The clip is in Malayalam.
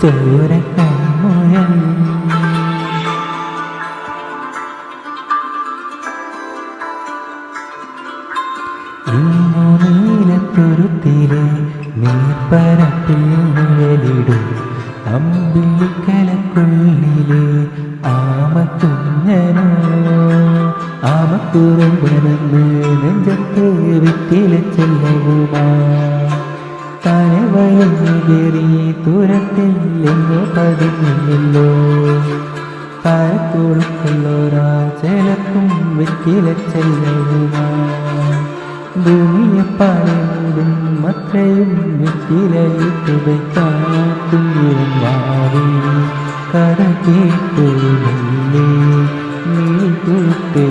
ചോരക്കൺമുഴൽ ഇന്നു നീലത്തുരുത്തിലെ നീർപ്പരപ്പിൽ നിഴലിടും അമ്പിളിക്കലക്കുള്ളിലെ ആമക്കുഞ്ഞനോ ആമക്കുറുമ്പനെന്ന് നെഞ്ചത്തെ വിത്തിലെ ചെല്ലവുമാ താനെ വലിഞ്ഞു കയറി ദൂരത്തിൽ എങ്ങോ പതിഞ്ഞില്ലല്ലോ താരക്കുളുക്കുള്ളോരാ ചേലക്കും വിത്തിലെ ചെല്ലവുമാ ഭൂമിയെ പാടും അത്രയും വിത്തിലയിട്ട് വയ്ക്കാത്തും വാവി കര കേട്ടു നീ കൂട്ട്